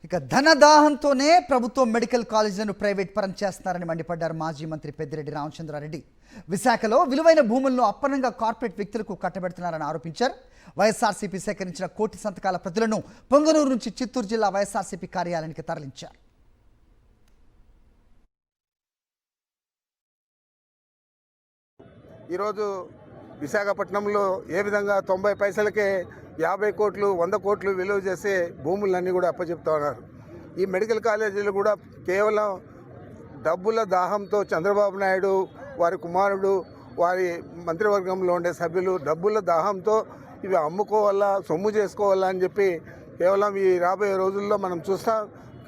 ఇక ధనదాహంతోనే ప్రభుత్వం medical కాలేజీలను private పరం చేస్తున్నారని మండిపడ్డారు మాజీ మంత్రి పెద్దిరెడ్డి రామచంద్రారెడ్డి. విశాఖలో విలువైన భూములను అప్పనంగా కార్పొరేట్ వ్యక్తులకు కట్టబెడుతున్నారని ఆరోపించారు. వైఎస్ఆర్సీపీ సేకరించిన కోటి సంతకాల ప్రతులను పొంగనూరు నుంచి చిత్తూరు జిల్లా వైఎస్ఆర్సీపీ కార్యాలయానికి తరలించారు. ఈరోజు విశాఖపట్నంలో ఏ విధంగా 90 పైసలకే 50 కోట్లు 100 కోట్లు విలువ చేసే భూములన్నీ కూడా అప్పచెప్తా ఉన్నారు. ఈ మెడికల్ కాలేజీలు కూడా కేవలం డబ్బుల దాహంతో చంద్రబాబు నాయుడు, వారి కుమారుడు, వారి మంత్రివర్గంలో ఉండే సభ్యులు డబ్బుల దాహంతో ఇవి అమ్ముకోవాలా, సొమ్ము చేసుకోవాలా అని చెప్పి కేవలం ఈ రాబోయే రోజుల్లో మనం చూస్తాం.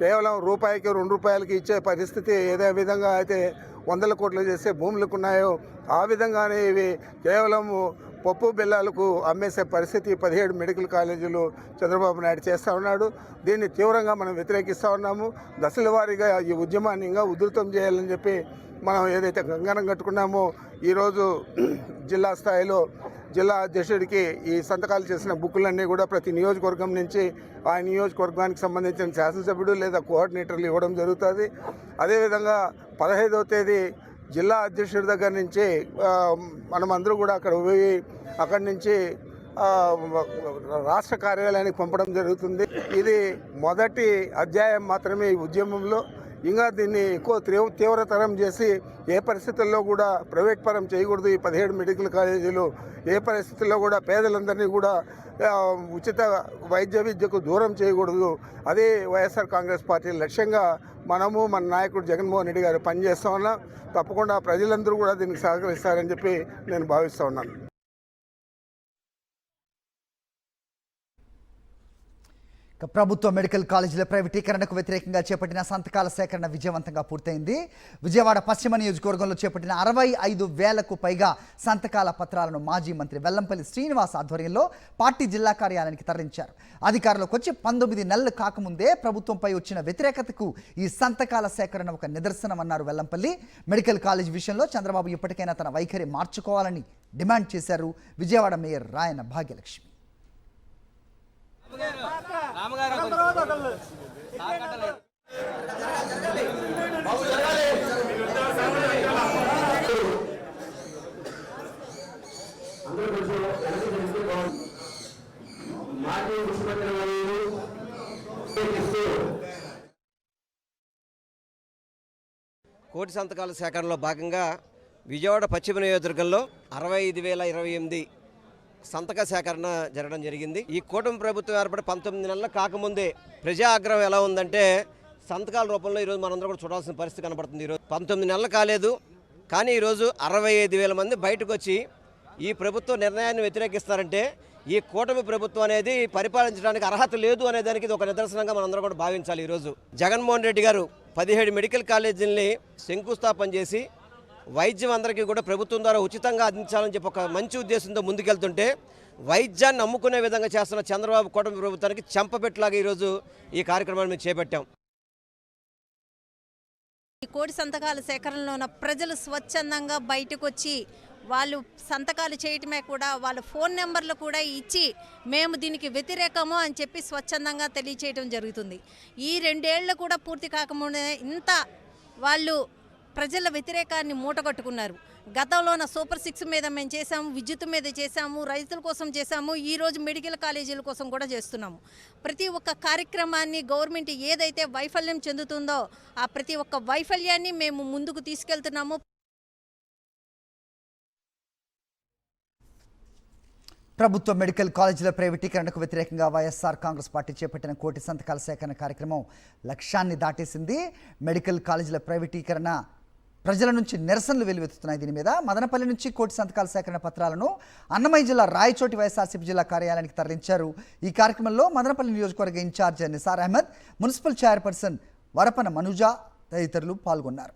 కేవలం రూపాయికి 2 రూపాయలకి ఇచ్చే పరిస్థితి ఏదే విధంగా అయితే 100 కోట్లు చేసే భూములకు ఉన్నాయో ఆ విధంగానే ఇవి కేవలం పప్పు బెల్లాలకు అమ్మేసే పరిస్థితి 17 మెడికల్ కాలేజీలు చంద్రబాబు నాయుడు చేస్తూ ఉన్నాడు. దీన్ని తీవ్రంగా మనం వ్యతిరేకిస్తూ ఉన్నాము. దశల వారీగా ఈ ఉద్యమాన్ని ఇంకా ఉధృతం చేయాలని చెప్పి మనం ఏదైతే కంకణం కట్టుకున్నామో ఈరోజు జిల్లా స్థాయిలో జిల్లా అధ్యక్షుడికి ఈ సంతకాలు చేసిన బుక్కులన్నీ కూడా ప్రతి నియోజకవర్గం నుంచి ఆ నియోజకవర్గానికి సంబంధించిన శాసనసభ్యుడు లేదా కోఆర్డినేటర్లు ఇవ్వడం జరుగుతుంది. అదేవిధంగా 15వ తేదీ జిల్లా అధ్యక్షుడి దగ్గర నుంచి మనమందరూ కూడా అక్కడ పోయి అక్కడి నుంచి రాష్ట్ర కార్యాలయానికి పంపడం జరుగుతుంది. ఇది మొదటి అధ్యాయం మాత్రమే ఈ ఉద్యమంలో. ఇంకా దీన్ని ఎక్కువ తీవ్రతరం చేసి ఏ పరిస్థితుల్లో కూడా ప్రైవేట్ పరం చేయకూడదు. ఈ 17 మెడికల్ కాలేజీలు ఏ పరిస్థితుల్లో కూడా పేదలందరినీ కూడా ఉచిత వైద్య విద్యకు దూరం చేయకూడదు. అదే వైఎస్ఆర్ కాంగ్రెస్ పార్టీ లక్ష్యంగా మనము మన నాయకుడు జగన్మోహన్ రెడ్డి గారు పనిచేస్తూ ఉన్నాం. తప్పకుండా ప్రజలందరూ కూడా దీనికి సహకరిస్తారని చెప్పి నేను భావిస్తూ ఉన్నాను. ప్రభుత్వ మెడికల్ కాలేజీల ప్రైవేటీకరణకు వ్యతిరేకంగా చేపట్టిన సంతకాల సేకరణ విజయవంతంగా పూర్తయింది. విజయవాడ పశ్చిమ నియోజకవర్గంలో చేపట్టిన 65,000కు పైగా సంతకాల పత్రాలను మాజీ మంత్రి వెల్లంపల్లి శ్రీనివాస్ ఆధ్వర్యంలో పార్టీ జిల్లా కార్యాలయానికి తరలించారు. అధికారంలోకి వచ్చి 19 నెలలు కాకముందే ప్రభుత్వంపై వచ్చిన వ్యతిరేకతకు ఈ సంతకాల సేకరణ ఒక నిదర్శనమన్నారు వెల్లంపల్లి. మెడికల్ కాలేజ్ విషయంలో చంద్రబాబు ఇప్పటికైనా తన వైఖరి మార్చుకోవాలని డిమాండ్ చేశారు విజయవాడ మేయర్ రాయన భాగ్యలక్ష్మి. కోటి సంతకాల సేకరణలో భాగంగా విజయవాడ పశ్చిమ నియోజకవర్గంలో 65,028 సంతక సేకరణ జరగడం జరిగింది. ఈ కూటమి ప్రభుత్వం ఏర్పడి 19 నెలలు కాకముందే ప్రజా ఆగ్రహం ఎలా ఉందంటే సంతకాల రూపంలో ఈరోజు మనందరూ కూడా చూడాల్సిన పరిస్థితి కనబడుతుంది. ఈరోజు 19 నెలలు కాలేదు, కానీ ఈరోజు 65,000 మంది బయటకు వచ్చి ఈ ప్రభుత్వ నిర్ణయాన్ని వ్యతిరేకిస్తారంటే ఈ కూటమి ప్రభుత్వం అనేది పరిపాలించడానికి అర్హత లేదు అనే దానికి ఇది ఒక నిదర్శనంగా మనందరం కూడా భావించాలి. ఈరోజు జగన్మోహన్ రెడ్డి గారు 17 మెడికల్ కాలేజీలని శంకుస్థాపన చేసి వైద్యం అందరికీ కూడా ప్రభుత్వం ద్వారా ఉచితంగా అందించాలని చెప్పి ఒక మంచి ఉద్దేశంతో ముందుకెళ్తుంటే వైద్యాన్ని నమ్ముకునే విధంగా చేస్తున్న చంద్రబాబు కూటమి ప్రభుత్వానికి చెంపపెట్టులాగా ఈరోజు ఈ కార్యక్రమాన్ని మేము చేపట్టాం. ఈ కోటి సంతకాల సేకరణలో ఉన్న ప్రజలు స్వచ్ఛందంగా బయటకు వచ్చి వాళ్ళు సంతకాలు చేయటమే కూడా వాళ్ళ ఫోన్ నెంబర్లు కూడా ఇచ్చి మేము దీనికి వ్యతిరేకము అని చెప్పి స్వచ్ఛందంగా తెలియచేయడం జరుగుతుంది. ఈ 2 ఏళ్ళు కూడా పూర్తి కాకముందే ఇంత వాళ్ళు ప్రజల వ్యతిరేకాన్ని మూటగట్టుకున్నారు. గతంలోన సూపర్ 6 మీద మేము చేసాము, విద్యుత్ మీద చేసాము, రైతుల కోసం చేసాము, ఈరోజు మెడికల్ కాలేజీల కోసం కూడా చేస్తున్నాము. ప్రతి ఒక్క కార్యక్రమాన్ని గవర్నమెంట్ ఏదైతే వైఫల్యం చెందుతుందో ఆ ప్రతి ఒక్క వైఫల్యాన్ని మేము ముందుకు తీసుకెళ్తున్నాము. ప్రభుత్వ మెడికల్ కాలేజీల ప్రైవేటీకరణకు వ్యతిరేకంగా వైఎస్ఆర్ కాంగ్రెస్ పార్టీ చేపట్టిన కోటి సంతకాల సేకరణ కార్యక్రమం లక్ష్యాన్ని దాటేసింది. మెడికల్ కాలేజీల ప్రైవేటీకరణ ప్రజల నుంచి నిరసనలు వెలువెత్తుతున్నాయి. దీని మీద మదనపల్లి నుంచి కోటి సంతకాల సేకరణ పత్రాలను అన్నమయ్య జిల్లా రాయచోటి వైఎస్ఆర్సీపీ జిల్లా కార్యాలయానికి తరలించారు. ఈ కార్యక్రమంలో మదనపల్లి నియోజకవర్గ incharge Nisar Ahmed, municipal chairperson Varapana Manuja తదితరులు పాల్గొన్నారు.